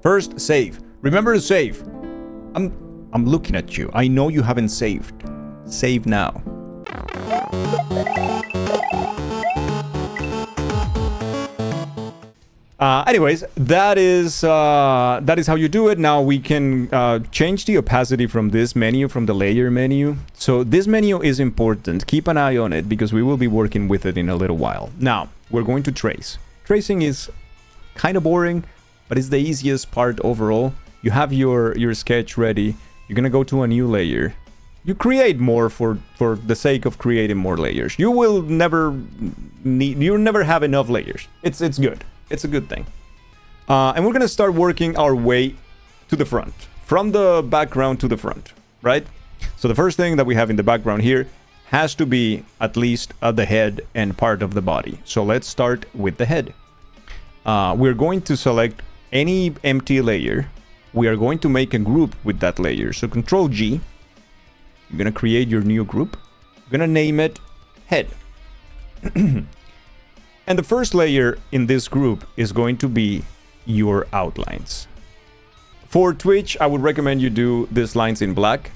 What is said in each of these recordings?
First, save. Remember to save. I'm looking at you. I know you haven't saved. Save now. Anyways, that is how you do it. Now we can change the opacity from this menu, from the layer menu. So this menu is important. Keep an eye on it because we will be working with it in a little while. Now we're going to trace. Tracing is kind of boring, but it's the easiest part overall. You have your sketch ready. You're gonna go to a new layer. You create more for the sake of creating more layers. You will never you'll never have enough layers. It's good. It's a good thing. And we're gonna start working our way to the front, from the background to the front, right? So the first thing that we have in the background here has to be at least the head and part of the body. So let's start with the head. We're going to select any empty layer. We are going to make a group with that layer. So Control G. You're gonna create your new group. You're gonna name it head. And the first layer in this group is going to be your outlines. For Twitch, I would recommend you do these lines in black.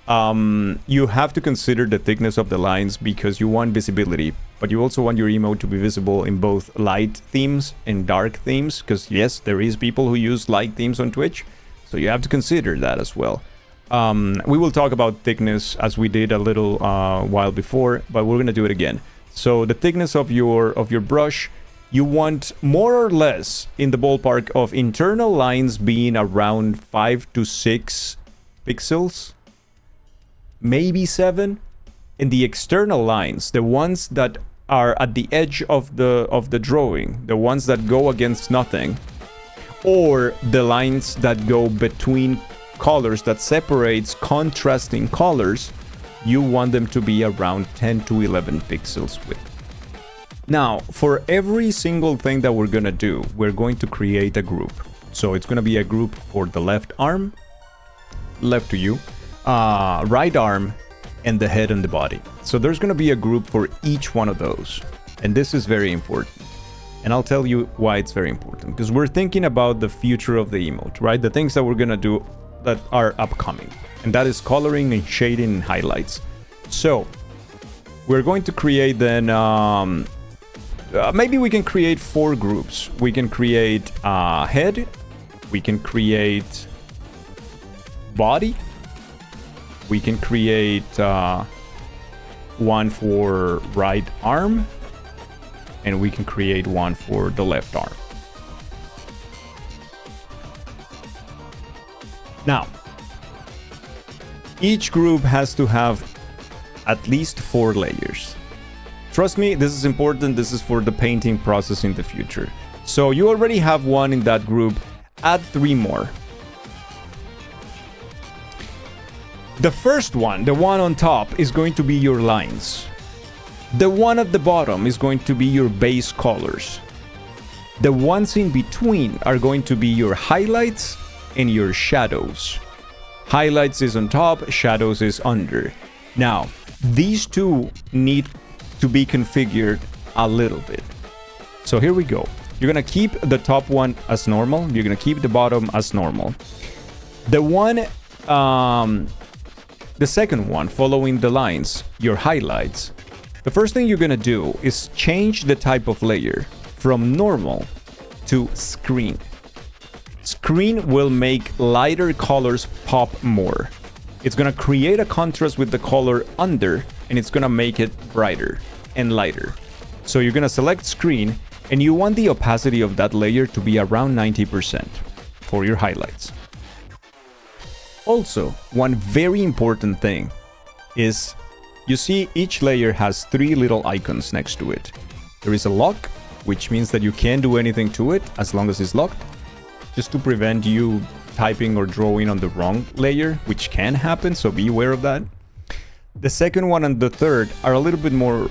You have to consider the thickness of the lines because you want visibility, but you also want your emote to be visible in both light themes and dark themes, because yes, there is people who use light themes on Twitch, so you have to consider that as well. We will talk about thickness as we did a little while before, but we're gonna do it again. So the thickness of your brush, you want more or less in the ballpark of internal lines being around 5 to 6 pixels, maybe 7. And the external lines, the ones that are at the edge of the drawing, the ones that go against nothing, or the lines that go between colors that separates contrasting colors, you want them to be around 10 to 11 pixels width. Now, for every single thing that we're gonna do, we're going to create a group. So it's gonna be a group for the left arm, left to you, right arm, and the head and the body. So there's gonna be a group for each one of those. And this is very important. And I'll tell you why it's very important. Because we're thinking about the future of the emote, right? The things that we're gonna do that are upcoming. And that is coloring and shading and highlights. So we're going to create then maybe we can create 4 groups. We can create head, we can create body, we can create one for right arm, and we can create one for the left arm. Now, each group has to have at least 4 layers. Trust me, this is important. This is for the painting process in the future. So you already have one in that group. Add 3 more. The first one, the one on top, is going to be your lines. The one at the bottom is going to be your base colors. The ones in between are going to be your highlights and your shadows. Highlights is on top, shadows is under. Now, these two need to be configured a little bit. So here we go. You're gonna keep the top one as normal. You're gonna keep the bottom as normal. The one, the second one, following the lines, your highlights. The first thing you're gonna do is change the type of layer from normal to screen. Screen will make lighter colors pop more. It's gonna create a contrast with the color under, and it's gonna make it brighter and lighter. So you're gonna select screen, and you want the opacity of that layer to be around 90% for your highlights. Also, one very important thing is, you see each layer has 3 little icons next to it. There is a lock, which means that you can't do anything to it as long as it's locked, just to prevent you typing or drawing on the wrong layer, which can happen, so be aware of that. The second one and the third are a little bit more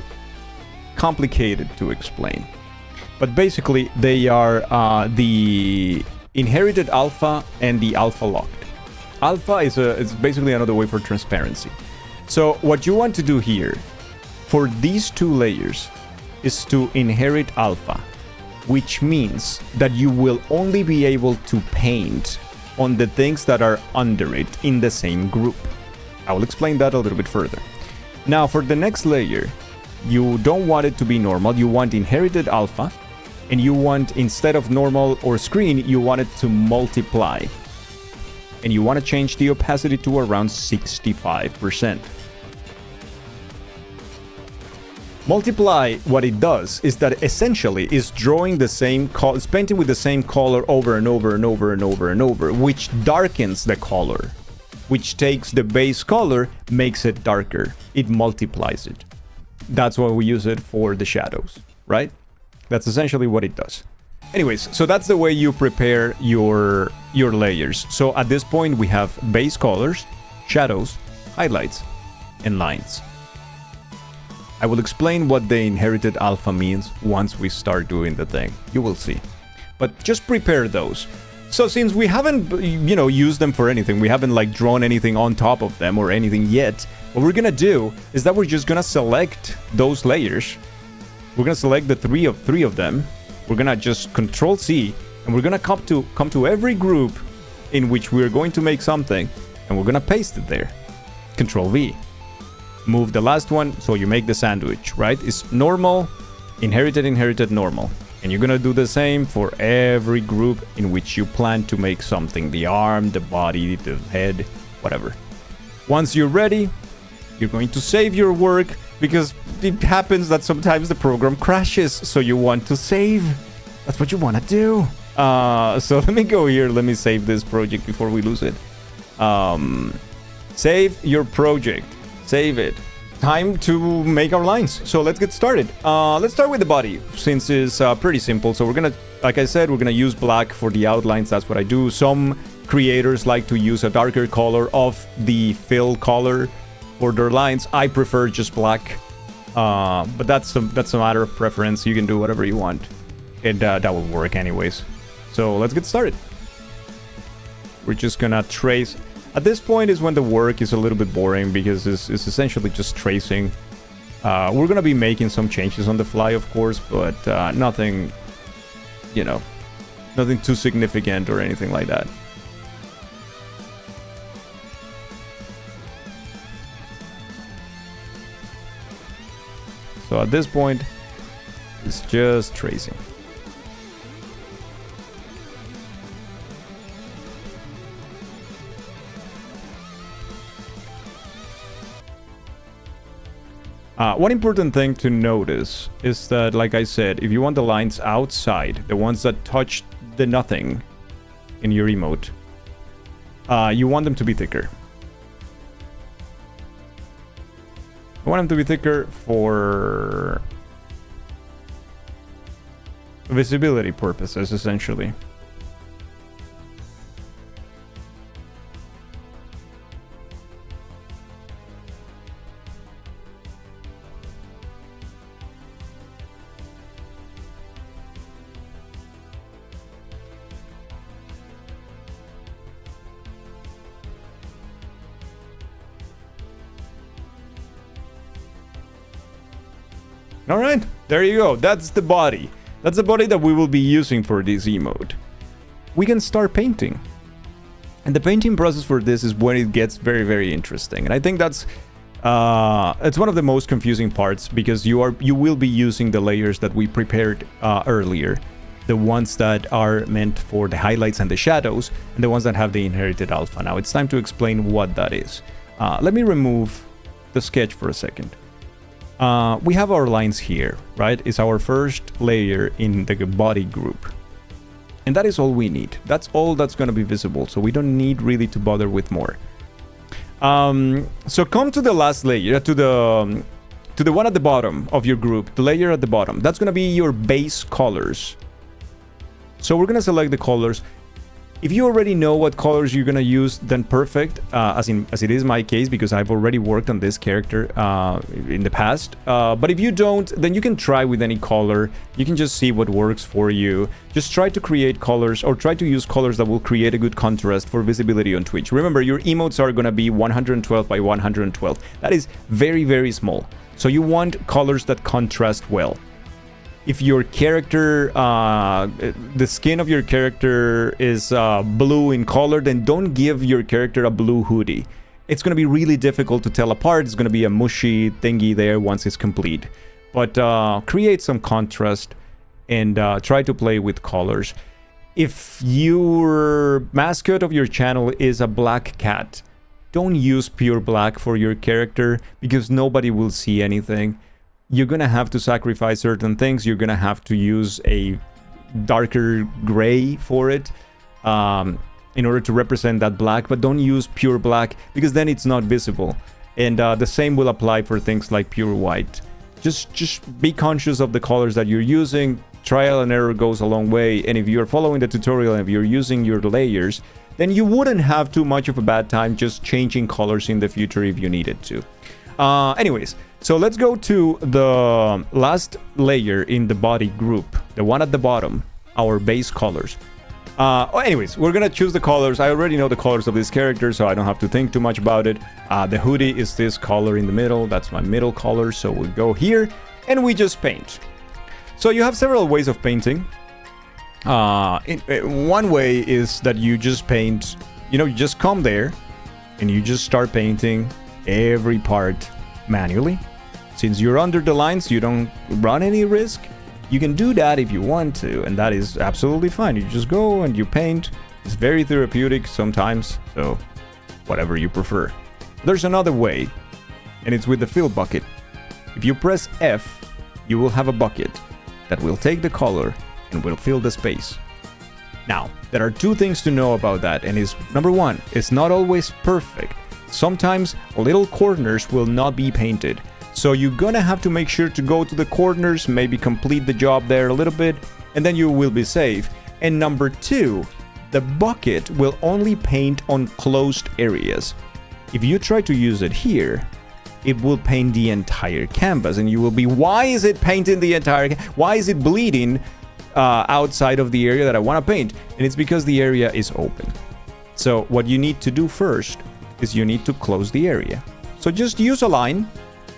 complicated to explain. But basically, they are the inherited alpha and the alpha locked. Alpha is basically another way for transparency. So what you want to do here, for these 2 layers, is to inherit alpha. which means that you will only be able to paint on the things that are under it in the same group. I will explain that a little bit further. Now, for the next layer, you don't want it to be normal, you want inherited alpha, and you want, instead of normal or screen, you want it to multiply. And you want to change the opacity to around 65%. Multiply, what it does is that essentially is drawing the same color, it's painting with the same color over and over and over and over and over, which darkens the color, which takes the base color, makes it darker. It multiplies it. That's why we use it for the shadows, right? That's essentially what it does. Anyways, so that's the way you prepare your layers. So at this point, we have base colors, shadows, highlights, and lines. I will explain what the inherited alpha means once we start doing the thing. You will see. But just prepare those. So since we haven't, used them for anything, we haven't like drawn anything on top of them or anything yet, what we're gonna do is that we're just gonna select those layers. We're gonna select the three of them. We're gonna just Control C, and we're gonna come to every group in which we're going to make something, and we're gonna paste it there. Control V. Move the last one, so you make the sandwich, right? It's normal, inherited, normal. And you're gonna do the same for every group in which you plan to make something. The arm, the body, the head, whatever. Once you're ready, you're going to save your work, because it happens that sometimes the program crashes, so you want to save. That's what you want to do. So let me go here. Let me save this project before we lose it. Save your project. Save it. Time to make our lines. So let's get started. Let's start with the body, since it's pretty simple. So we're gonna, like I said, we're gonna use black for the outlines. That's what I do. Some creators like to use a darker color of the fill color for their lines. I prefer just black, but that's a matter of preference. You can do whatever you want, and that will work anyways. So let's get started. We're just gonna trace. At this point is when the work is a little bit boring, because it's essentially just tracing. We're gonna be making some changes on the fly, of course, but nothing, nothing too significant or anything like that. So at this point, it's just tracing. One important thing to notice is that, like I said, if you want the lines outside, the ones that touch the nothing in your emote, you want them to be thicker. I want them to be thicker for visibility purposes, essentially. All right, there you go. That's the body. That's the body that we will be using for this emote. We can start painting. And the painting process for this is when it gets very, very interesting. And I think that's it's one of the most confusing parts, because you will be using the layers that we prepared earlier, the ones that are meant for the highlights and the shadows, and the ones that have the inherited alpha. Now it's time to explain what that is. Let me remove the sketch for a second. We have our lines here, right? It's our first layer in the body group. And that is all we need. That's all that's going to be visible. So we don't need really to bother with more. So come to the last layer, to the one at the bottom of your group, the layer at the bottom. That's going to be your base colors. So we're going to select the colors. If you already know what colors you're going to use, then perfect, as it is my case, because I've already worked on this character in the past. But if you don't, then you can try with any color. You can just see what works for you. Just try to create colors, or try to use colors that will create a good contrast for visibility on Twitch. Remember, your emotes are going to be 112 by 112. That is very, very small. So you want colors that contrast well. If your character, the skin of your character is blue in color, then don't give your character a blue hoodie. It's going to be really difficult to tell apart. It's going to be a mushy thingy there once it's complete. But create some contrast and try to play with colors. If your mascot of your channel is a black cat, don't use pure black for your character because nobody will see anything. You're going to have to sacrifice certain things. You're going to have to use a darker gray for it in order to represent that black, but don't use pure black because then it's not visible. And the same will apply for things like pure white. Just be conscious of the colors that you're using. Trial and error goes a long way, and if you're following the tutorial and if you're using your layers, then you wouldn't have too much of a bad time just changing colors in the future if you needed to. Anyways, so let's go to the last layer in the body group, the one at the bottom, our base colors. Anyways, we're gonna choose the colors. I already know the colors of this character, so I don't have to think too much about it. The hoodie is this color in the middle. That's my middle color, so we'll go here and we just paint. So you have several ways of painting. One way is that you just paint, you just come there and you just start painting every part manually. Since you're under the lines, you don't run any risk. You can do that if you want to, and that is absolutely fine. You just go and you paint. It's very therapeutic sometimes, so whatever you prefer. There's another way, and it's with the fill bucket. If you press F, you will have a bucket that will take the color and will fill the space. Now, there are two things to know about that, and is number one, it's not always perfect. Sometimes little corners will not be painted. So you're gonna have to make sure to go to the corners, maybe complete the job there a little bit, and then you will be safe. And number two, the bucket will only paint on closed areas. If you try to use it here, it will paint the entire canvas, and you will be, why is it painting the entire, why is it bleeding outside of the area that I want to paint? And it's because the area is open. So what you need to do first is you need to close the area. So just use a line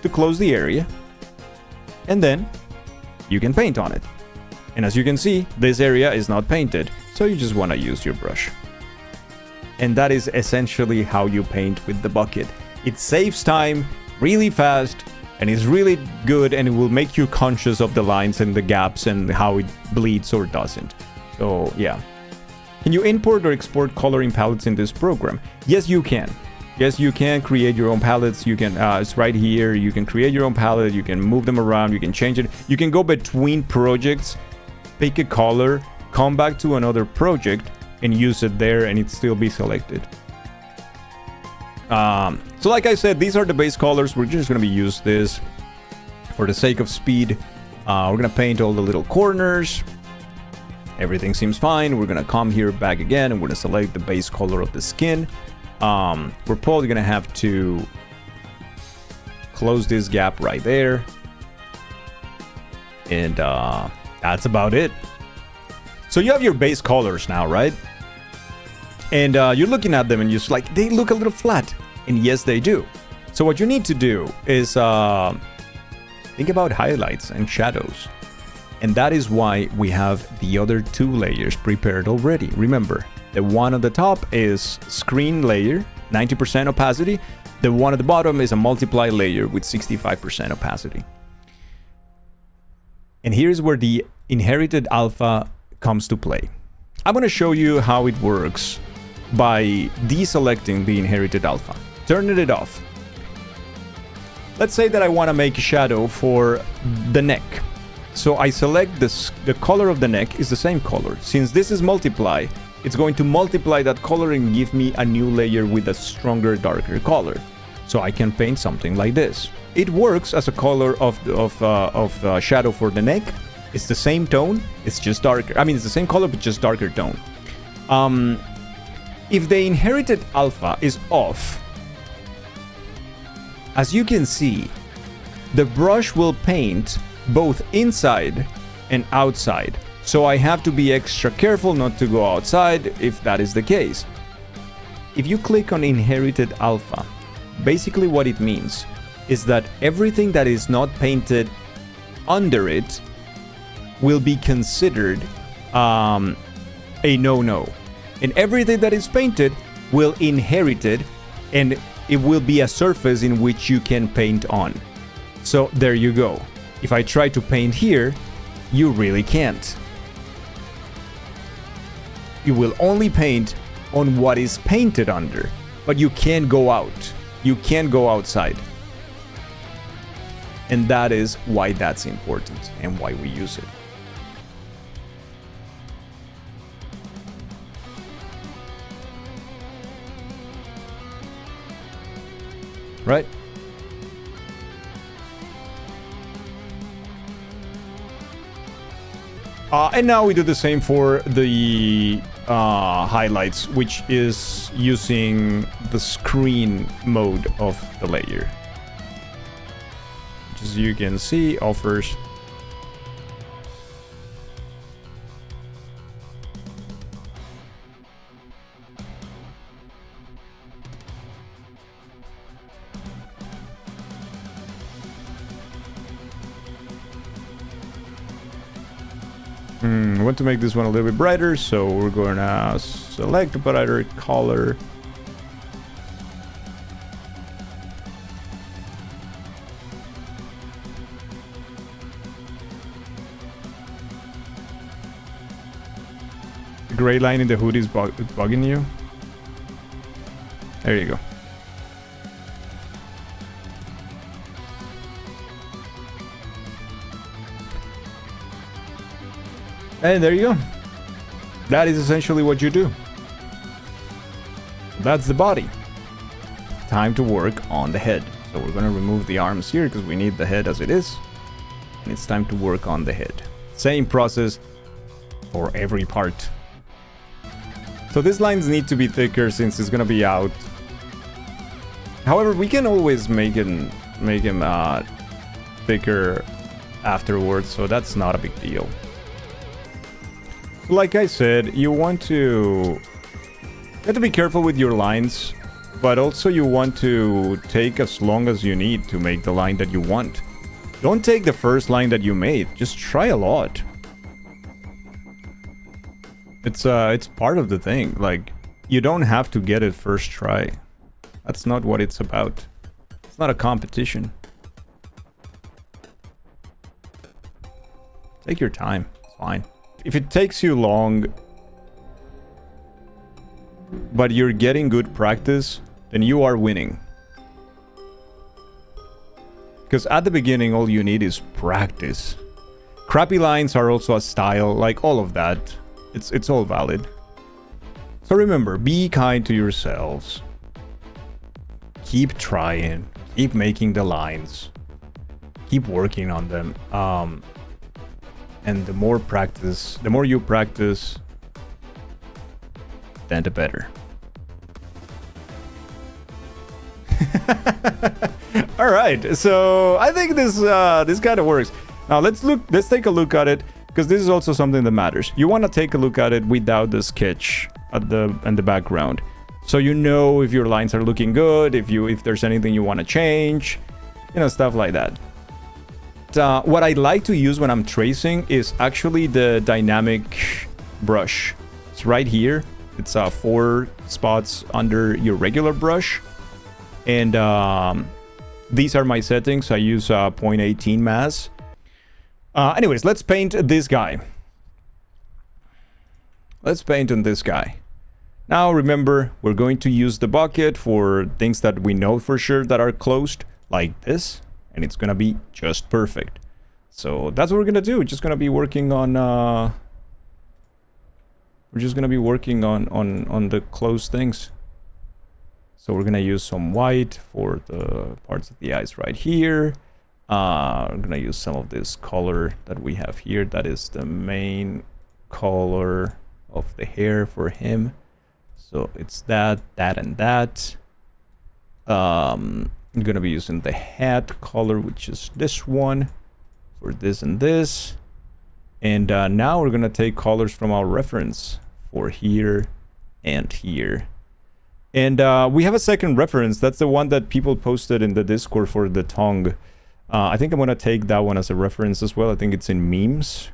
to close the area, and then you can paint on it. And as you can see, this area is not painted, so you just want to use your brush. And that is essentially how you paint with the bucket. It saves time really fast, and is really good, and it will make you conscious of the lines and the gaps and how it bleeds or doesn't. So yeah. Can you import or export coloring palettes in this program? Yes, you can. Yes, you can create your own palettes. You can, it's right here. You can create your own palette. You can move them around. You can change it. You can go between projects, pick a color, come back to another project, and use it there, and it still be selected. So like I said, these are the base colors. We're just going to use this for the sake of speed. We're going to paint all the little corners. Everything seems fine. We're going to come here back again, and we're going to select the base color of the skin. We're probably going to have to close this gap right there. And that's about it. So you have your base colors now, right? And you're looking at them and you're just like, they look a little flat. And yes, they do. So what you need to do is think about highlights and shadows. And that is why we have the other two layers prepared already. Remember, the one on the top is screen layer, 90% opacity. The one at the bottom is a multiply layer with 65% opacity. And here's where the inherited alpha comes to play. I'm going to show you how it works by deselecting the inherited alpha, turning it off. Let's say that I want to make a shadow for the neck. So I select this, the color of the neck is the same color. Since this is multiply, it's going to multiply that color and give me a new layer with a stronger, darker color. So I can paint something like this. It works as a color of shadow for the neck. It's the same tone, it's just darker. I mean, it's the same color, but just darker tone. If the inherited alpha is off, as you can see, the brush will paint both inside and outside. So I have to be extra careful not to go outside if that is the case. If you click on inherited alpha, basically what it means is that everything that is not painted under it will be considered a no-no. And everything that is painted will inherit it, and it will be a surface in which you can paint on. So there you go. If I try to paint here, you really can't. You will only paint on what is painted under, but you can't go out. You can't go outside. And that is why that's important and why we use it. Right? And now we do the same for the highlights, which is using the screen mode of the layer. Which, as you can see, offers I want to make this one a little bit brighter, so we're going to select a brighter color. The gray line in the hood is bugging you. There you go. And there you go. That is essentially what you do. That's the body. Time to work on the head. So we're going to remove the arms here because we need the head as it is. And it's time to work on the head. Same process for every part. So these lines need to be thicker since it's going to be out. However, we can always make him thicker afterwards, so that's not a big deal. Like I said, you have to be careful with your lines, but also you want to take as long as you need to make the line that you want. Don't take the first line that you made, just try a lot. It's part of the thing, like, you don't have to get it first try. That's not what it's about. It's not a competition. Take your time, it's fine. If it takes you long, but you're getting good practice, then you are winning. Because at the beginning, all you need is practice. Crappy lines are also a style, like all of that. It's all valid. So remember, be kind to yourselves. Keep trying. Keep making the lines. Keep working on them. And the more you practice, then the better. All right, so I think this kind of works. Now let's take a look at it, because this is also something that matters. You want to take a look at it without the sketch in the background, so you know if your lines are looking good, if there's anything you want to change, stuff like that. What I like to use when I'm tracing is actually the dynamic brush. It's right here. It's 4 spots under your regular brush. And these are my settings. I use 0.18 mass. Anyways, let's paint this guy. Let's paint on this guy. Now remember, we're going to use the bucket for things that we know for sure that are closed, like this. And it's gonna be just perfect. So that's what we're gonna do. We're just gonna be working on the closed things. So we're gonna use some white for the parts of the eyes right here. I'm gonna use some of this color that we have here. That is the main color of the hair for him. So it's that, and that. I'm gonna be using the hat color, which is this one, for this and this. And now we're gonna take colors from our reference for here and here. And we have a second reference. That's the one that people posted in the Discord for the tongue. I think I'm gonna take that one as a reference as well. I think it's in memes.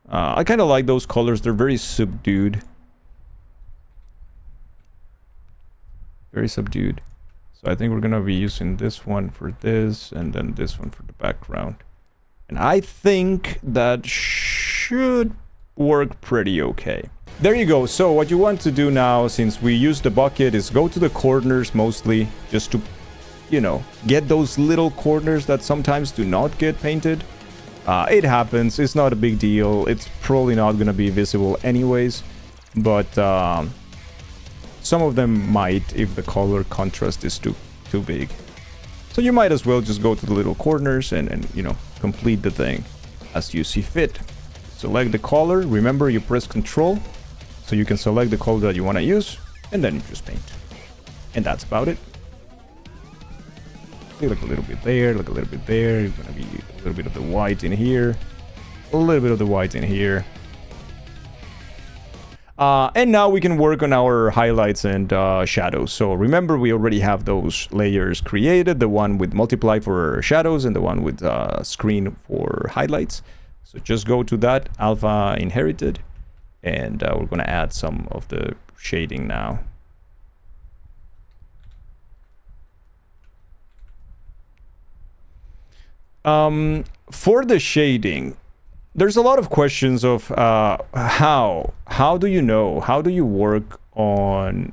I kind of like those colors. They're very subdued. Very subdued. So I think we're gonna be using this one for this, and then this one for the background. And I think that should work pretty okay. There you go. So what you want to do now, since we use the bucket, is go to the corners mostly, just to, you know, get those little corners that sometimes do not get painted. It happens. It's not a big deal. It's probably not going to be visible anyways, but some of them might if the color contrast is too big. So you might as well just go to the little corners and you know, complete the thing as you see fit. Select the color. Remember, you press Control, so you can select the color that you want to use, and then you just paint. And that's about it. Look a little bit there, look a little bit there. It's gonna be a little bit of the white in here, a little bit of the white in here. And now we can work on our highlights and shadows. So remember, we already have those layers created, the one with multiply for shadows and the one with screen for highlights. So just go to that, alpha inherited, and we're going to add some of the shading now. For the shading, there's a lot of questions of how do you know, how do you work on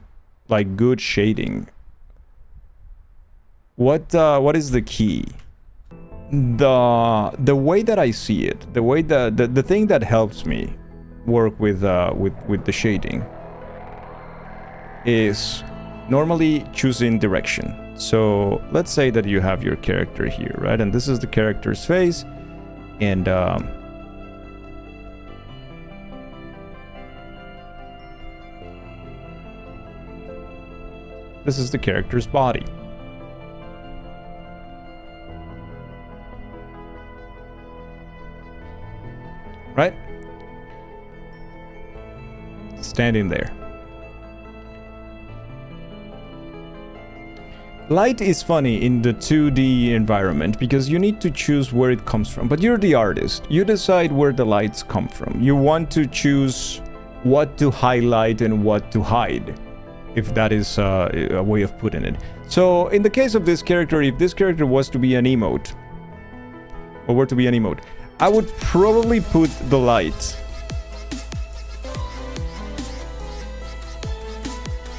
like good shading? What is the key? The way that I see it, the way the thing that helps me work with the shading is normally choosing direction. So let's say that you have your character here, right? And this is the character's face, and this is the character's body. Right? Standing there. Light is funny in the 2D environment because you need to choose where it comes from. But you're the artist. You decide where the lights come from. You want to choose what to highlight and what to hide, if that is a way of putting it. So in the case of this character, if this character was to be an emote, or were to be an emote, I would probably put the light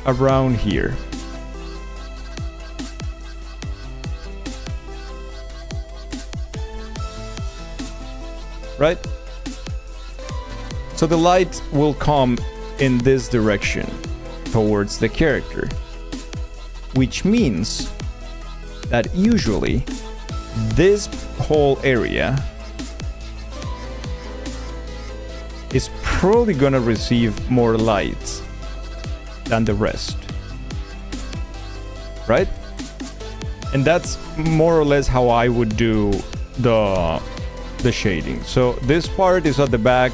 around here. Right? So the light will come in this direction towards the character, which means that usually this whole area is probably gonna receive more light than the rest, right? And that's more or less how I would do the shading. So this part is at the back,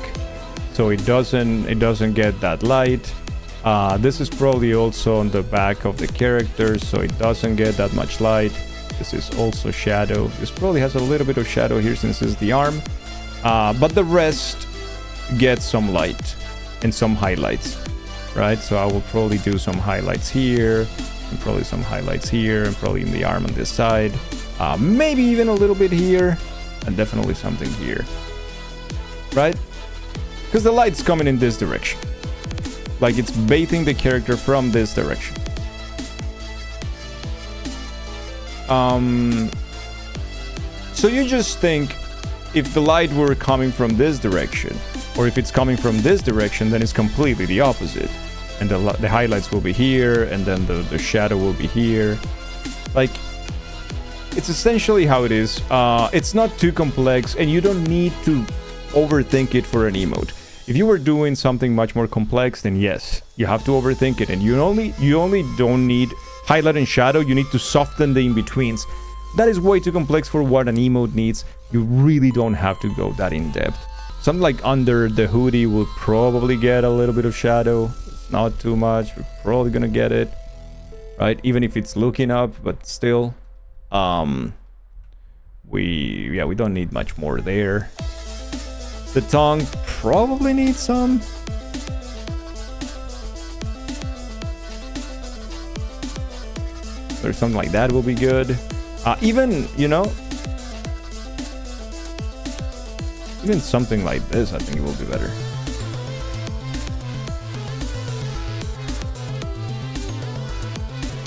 so it doesn't get that light. This is probably also on the back of the character, so it doesn't get that much light. This is also shadow. This probably has a little bit of shadow here since it's the arm, but the rest gets some light and some highlights, right? So I will probably do some highlights here, and probably some highlights here, and probably in the arm on this side, maybe even a little bit here, and definitely something here, right? Because the light's coming in this direction, like it's bathing the character from this direction. So you just think, if the light were coming from this direction, or if it's coming from this direction, then it's completely the opposite, and the highlights will be here, and then the shadow will be here. Like, it's essentially how it is. It's not too complex, and you don't need to overthink it for an emote. If you were doing something much more complex, then yes, you have to overthink it, and you only don't need highlight and shadow. You need to soften the in-betweens. That is way too complex for what an emote needs. You really don't have to go that in depth. Something like under the hoodie will probably get a little bit of shadow. It's not too much. We're probably gonna get it, right? Even if it's looking up, but still, we don't need much more there. The tongue probably needs some. Or something like that will be good. Even, you know, even something like this, I think it will be better.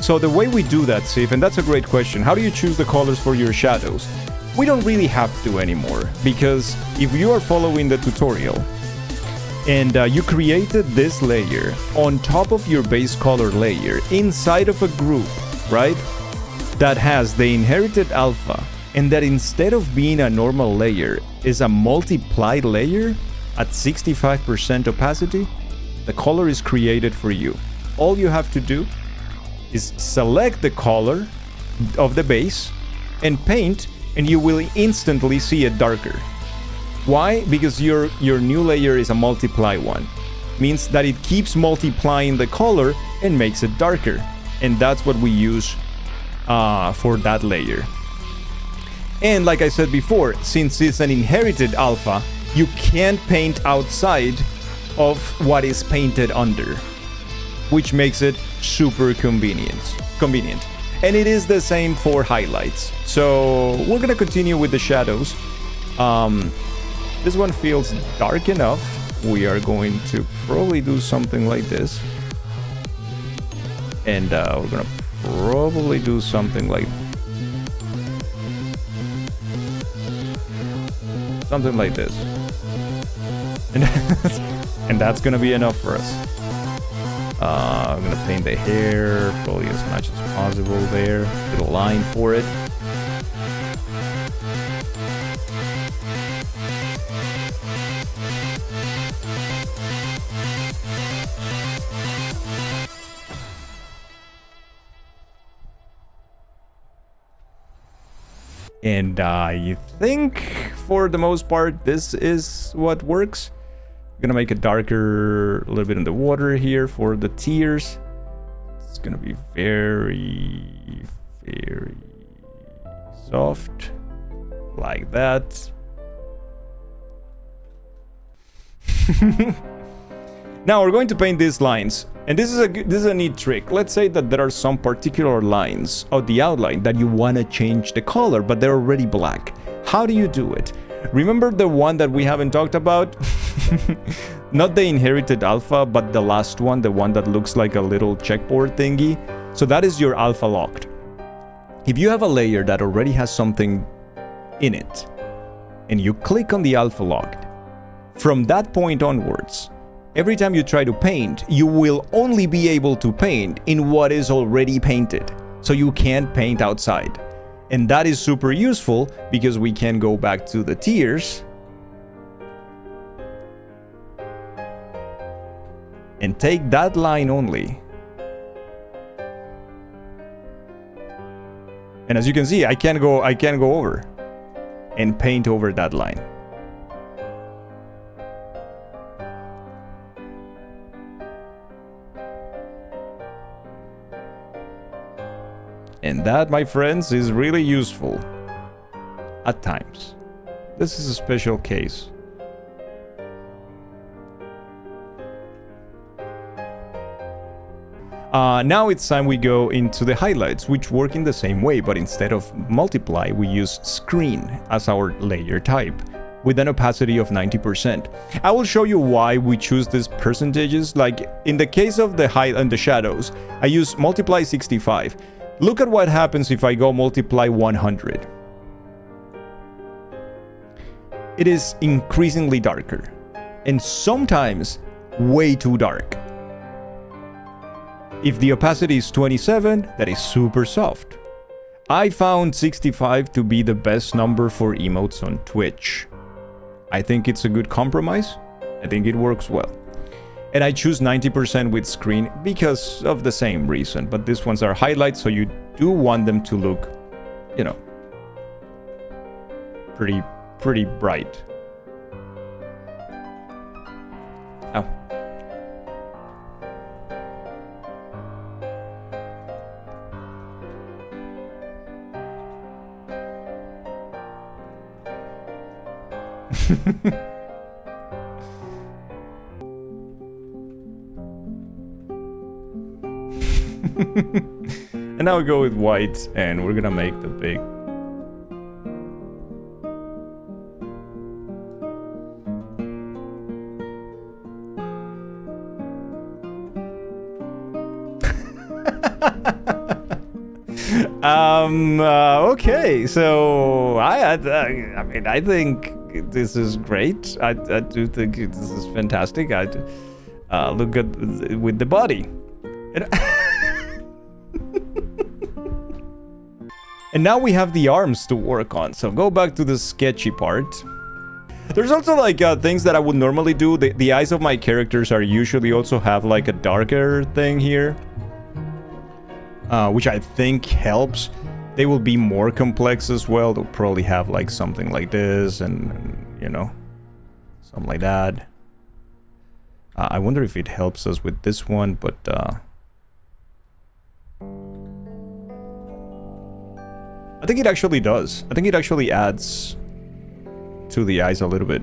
So the way we do that, Sif, and that's a great question. How do you choose the colors for your shadows? We don't really have to anymore, because if you are following the tutorial and you created this layer on top of your base color layer inside of a group, right, that has the inherited alpha, and that instead of being a normal layer is a multiplied layer at 65% opacity, the color is created for you. All you have to do is select the color of the base and paint, and you will instantly see it darker. Why? Because your new layer is a multiply one. Means that it keeps multiplying the color and makes it darker. And that's what we use for that layer. And like I said before, since it's an inherited alpha, you can't paint outside of what is painted under, which makes it super convenient. And it is the same for highlights. So we're gonna continue with the shadows. This one feels dark enough. We are going to probably do something like this. And we're gonna probably do something like this. And that's gonna be enough for us. I'm gonna paint the hair probably as much as possible there. Little line for it. And I think for the most part this is what works. I'm gonna make it darker a little bit in the water here for the tears. It's gonna be very, very soft, like that. Now we're going to paint these lines, and this is a neat trick. Let's say that there are some particular lines of the outline that you want to change the color, but they're already black. How do you do it? Remember the one that we haven't talked about? Not the inherited alpha, but the last one, the one that looks like a little checkboard thingy. So that is your alpha locked. If you have a layer that already has something in it, and you click on the alpha locked, from that point onwards, every time you try to paint, you will only be able to paint in what is already painted. So you can't paint outside. And that is super useful because we can go back to the tiers and take that line only. And as you can see, I can go over and paint over that line. And that, my friends, is really useful at times. This is a special case. Now it's time we go into the highlights, which work in the same way, but instead of multiply, we use screen as our layer type with an opacity of 90%. I will show you why we choose these percentages. Like in the case of the height and the shadows, I use multiply 65. Look at what happens if I go multiply 100. It is increasingly darker, and sometimes way too dark. If the opacity is 27, that is super soft. I found 65 to be the best number for emotes on Twitch. I think it's a good compromise. I think it works well. And I choose 90% with screen because of the same reason, but these ones are highlights, so you do want them to look, you know, pretty bright. Ow. And now we go with white, and we're gonna make the big... Okay, so I mean, I think this is great. I do think this is fantastic. Look good with the body. And now we have the arms to work on. So go back to the sketchy part. There's also like things that I would normally do. The eyes of my characters are usually also have like a darker thing here. Which I think helps. They will be more complex as well. They'll probably have like something like this and you know, something like that. I wonder if it helps us with this one, but I think it actually does. I think it actually adds to the eyes a little bit.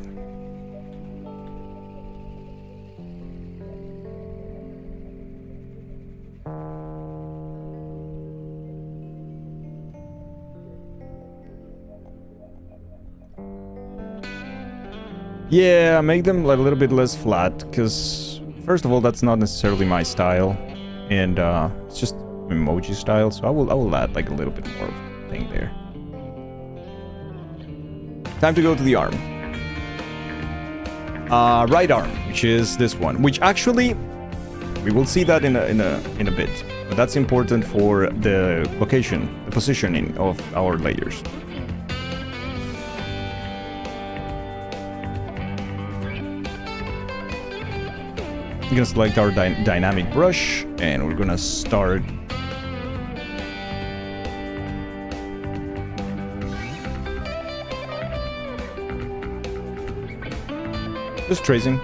Yeah, make them a little bit less flat, because first of all, that's not necessarily my style, and it's just emoji style. So I will add like a little bit more of a thing there. Time to go to the arm. Right arm, which is this one, which actually we will see that in a bit, but that's important for the location, the positioning of our layers. We're gonna select our dynamic brush, and we're gonna start just tracing.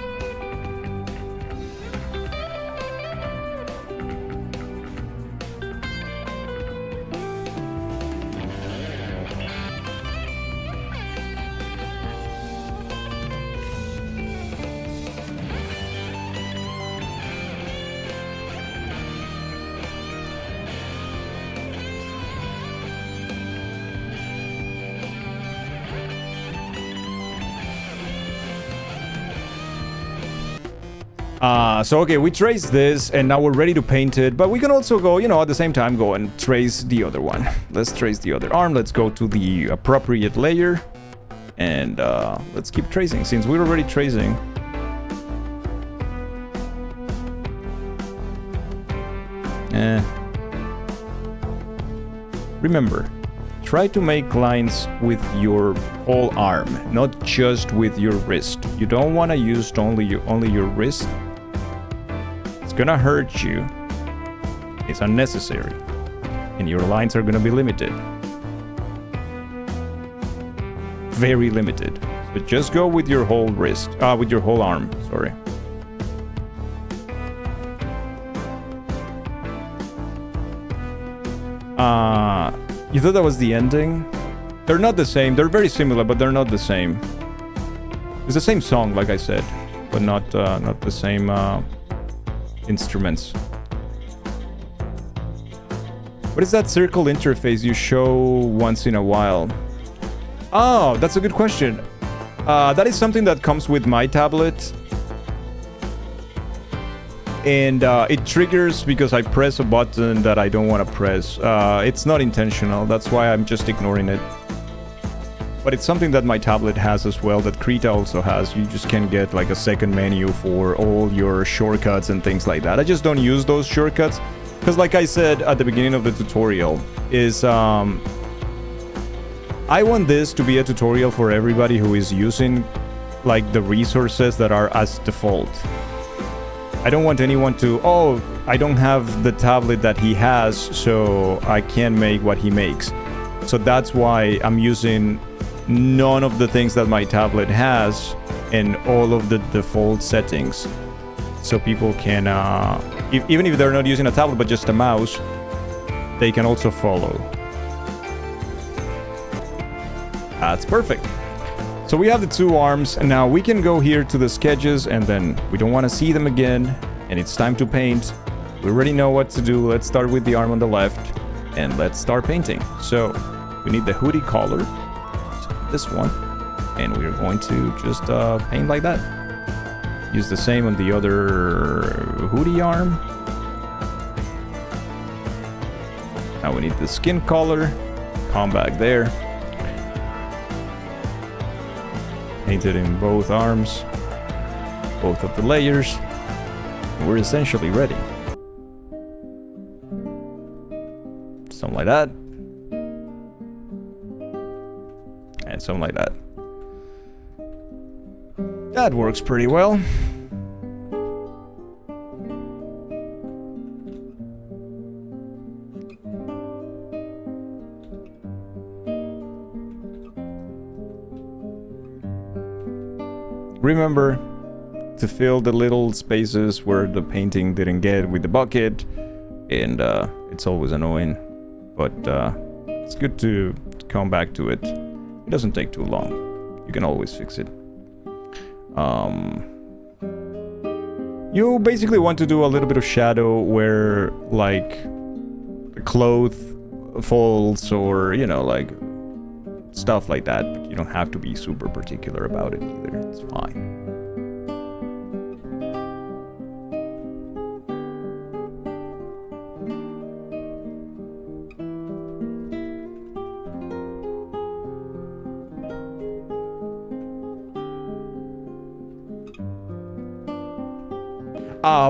So okay, we traced this, and now we're ready to paint it, but we can also go, you know, at the same time, go and trace the other one. Let's trace the other arm. Let's go to the appropriate layer, and let's keep tracing, since we're already tracing. Remember, try to make lines with your whole arm, not just with your wrist. You don't want to use only your wrist. It's gonna hurt you. It's unnecessary, and your lines are gonna be limited. Very limited. So just go with your whole wrist, with your whole arm, sorry. You thought that was the ending? They're not the same. They're very similar, but they're not the same. It's the same song, like I said, but not the same instruments. What is that circle interface you show once in a while? Oh, that's a good question. That is something that comes with my tablet. And it triggers because I press a button that I don't want to press. It's not intentional, that's why I'm just ignoring it. But it's something that my tablet has as well, that Krita also has. You just can get like a second menu for all your shortcuts and things like that. I just don't use those shortcuts, because like I said at the beginning of the tutorial, is I want this to be a tutorial for everybody who is using like the resources that are as default. I don't want anyone to, oh, I don't have the tablet that he has, so I can't make what he makes. So that's why I'm using none of the things that my tablet has and all of the default settings. So people can, even if they're not using a tablet but just a mouse, they can also follow. That's perfect. So we have the two arms, and now we can go here to the sketches, and then we don't want to see them again, and it's time to paint. we already know what to do. Let's start with the arm on the left and let's start painting. So we need the hoodie collar, so this one, and we're going to just paint like that. Use the same on the other hoodie arm. Now we need the skin color. Come back there. Paint it in both arms, both of the layers. We're essentially ready. Something like that. And something like that. That works pretty well. Remember to fill the little spaces where the painting didn't get with the bucket, and it's always annoying, but it's good to come back to it. It doesn't take too long. You can always fix it. You basically want to do a little bit of shadow where like the cloth falls, or you know, like stuff like that, but you don't have to be super particular about it either. It's fine.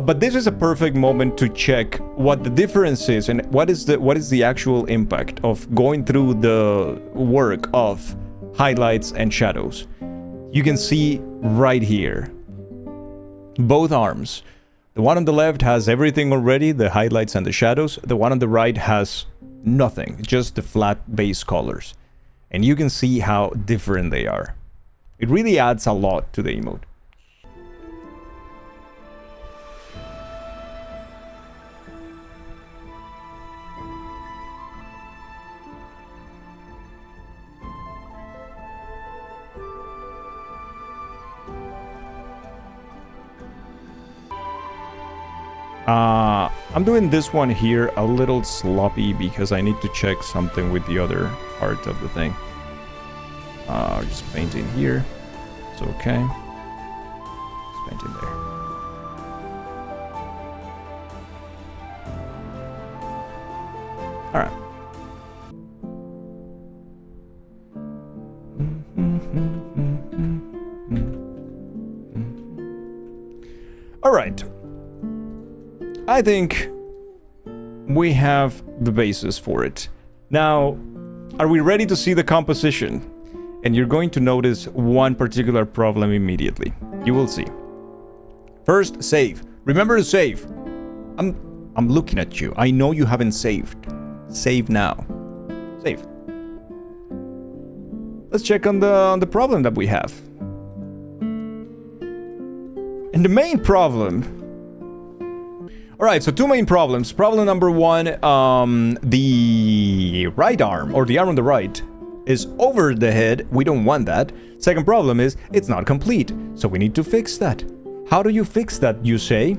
But this is a perfect moment to check what the difference is and what is the actual impact of going through the work of highlights and shadows. You can see right here, both arms. The one on the left has everything already, the highlights and the shadows. The one on the right has nothing, just the flat base colors. And you can see how different they are. It really adds a lot to the emote. I'm doing this one here a little sloppy because I need to check something with the other part of the thing. Just painting here. It's okay. Just painting there. Alright. Alright. I think we have the basis for it. Now, are we ready to see the composition? And you're going to notice one particular problem immediately. You will see. First, save. Remember to save. I'm looking at you. I know you haven't saved. Save now. Save. Let's check on the problem that we have. And the main problem. Alright, so two main problems. Problem number one, the right arm, or the arm on the right, is over the head. We don't want that. Second problem is, it's not complete. So we need to fix that. How do you fix that, you say?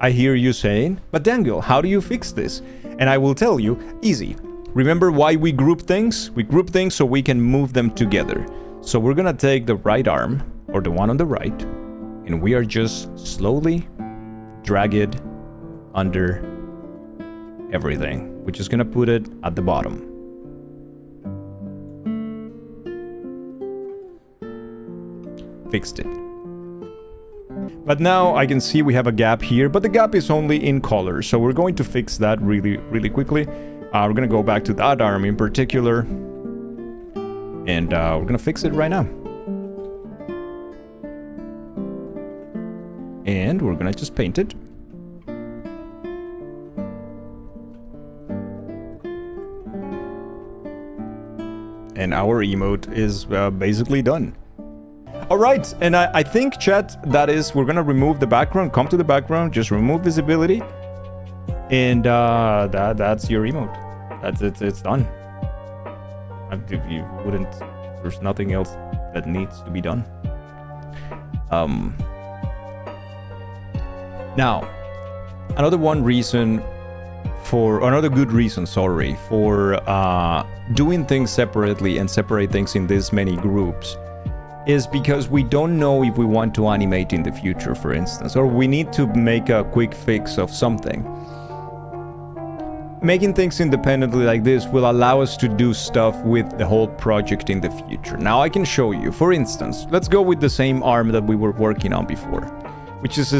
I hear you saying, but Dangil, how do you fix this? And I will tell you, easy. Remember why we group things? We group things so we can move them together. So we're gonna take the right arm, or the one on the right, and we are just slowly drag it under everything. We're just gonna put it at the bottom. Fixed it. But now I can see we have a gap here, but the gap is only in color, so we're going to fix that really quickly. We're gonna go back to that arm in particular, and we're gonna fix it right now. And we're gonna just paint it. And our emote is basically done. Alright, and I think, chat, that is, we're gonna remove the background, come to the background, just remove visibility, and that's your emote. That's it, it's done. If you wouldn't, there's nothing else that needs to be done. Now, Another good reason, sorry, for doing things separately and separate things in this many groups is because we don't know if we want to animate in the future, for instance, or we need to make a quick fix of something. Making things independently like this will allow us to do stuff with the whole project in the future. Now I can show you, for instance, let's go with the same arm that we were working on before, which is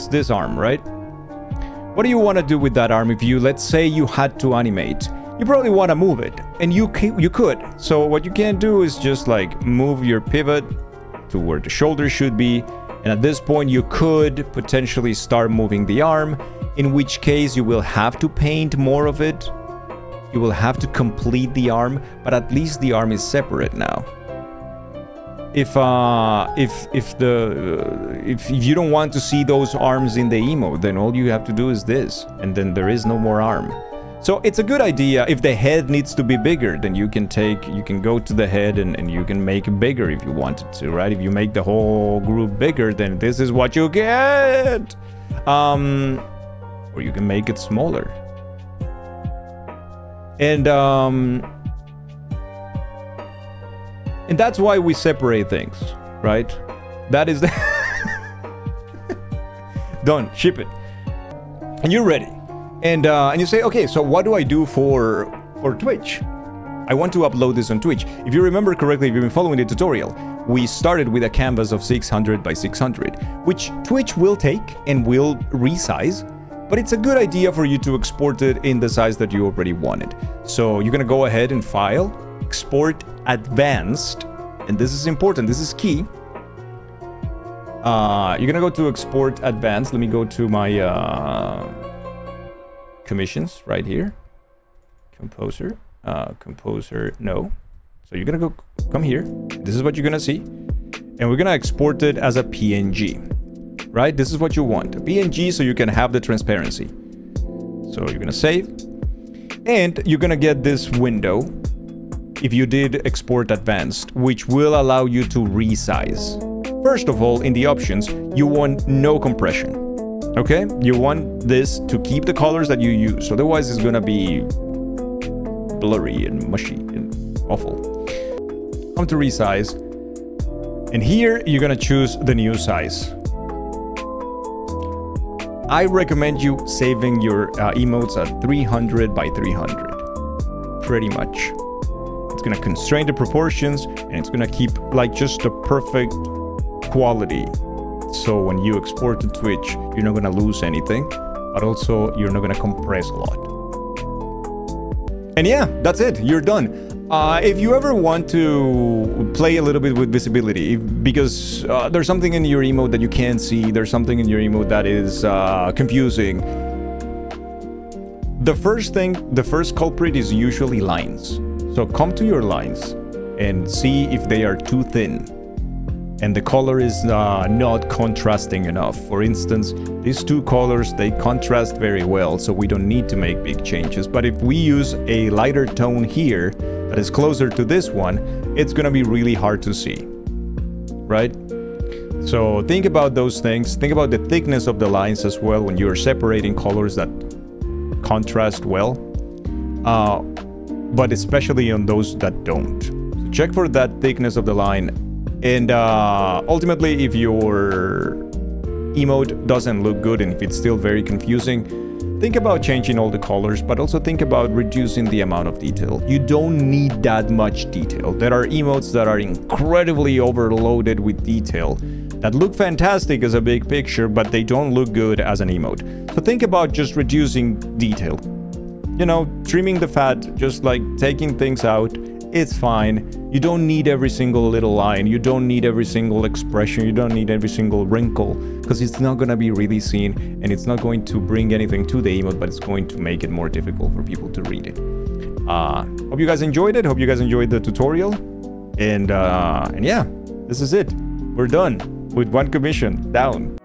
this arm, right? What do you want to do with that arm if you, let's say you had to animate? You probably want to move it, and you could. So what you can do is just like move your pivot to where the shoulder should be, and at this point you could potentially start moving the arm, in which case you will have to paint more of it. You will have to complete the arm, but at least the arm is separate now. If you don't want to see those arms in the emote, then all you have to do is this, and then there is no more arm. So it's a good idea. If the head needs to be bigger, then you can go to the head and you can make it bigger if you wanted to, right? If you make the whole group bigger, then this is what you get. Or you can make it smaller. And that's why we separate things, right? That is the done. Ship it, and you're ready. And you say, okay, so what do I do for Twitch? I want to upload this on Twitch. If you remember correctly, if you've been following the tutorial, we started with a canvas of 600 by 600, which Twitch will take and will resize. But it's a good idea for you to export it in the size that you already wanted. So you're gonna go ahead and file, export advanced, and this is important, this is key. You're gonna go to export advanced. Let me go to my commissions right here. Composer, no. So you're gonna come here. This is what you're gonna see. And we're gonna export it as a PNG. Right? This is what you want, a PNG, so you can have the transparency. So you're gonna save, and you're gonna get this window if you did export advanced, which will allow you to resize. First of all, in the options, you want no compression. Okay? You want this to keep the colors that you use, otherwise it's gonna be blurry and mushy and awful. Come to resize, and here you're gonna choose the new size. I recommend you saving your emotes at 300 by 300, pretty much. It's gonna constrain the proportions, and it's gonna keep like just the perfect quality. So when you export to Twitch, you're not gonna lose anything, but also you're not gonna compress a lot. And yeah, that's it, you're done. If you ever want to play a little bit with visibility, because there's something in your emote that you can't see, there's something in your emote that is confusing. The first culprit is usually lines. So come to your lines and see if they are too thin and the color is not contrasting enough. For instance, these two colors, they contrast very well, so we don't need to make big changes. But if we use a lighter tone here that is closer to this one, it's gonna be really hard to see, right? So think about those things. Think about the thickness of the lines as well when you're separating colors that contrast well, but especially on those that don't. So check for that thickness of the line. And ultimately, if your emote doesn't look good and if it's still very confusing, think about changing all the colors, but also think about reducing the amount of detail. You don't need that much detail. There are emotes that are incredibly overloaded with detail that look fantastic as a big picture, but they don't look good as an emote. So think about just reducing detail. You know, trimming the fat, just like taking things out. It's fine. You don't need every single little line. You don't need every single expression. You don't need every single wrinkle, because it's not going to be really seen and it's not going to bring anything to the emote, but it's going to make it more difficult for people to read it. Hope you guys enjoyed it. Hope you guys enjoyed the tutorial. And yeah, this is it. We're done with one commission down.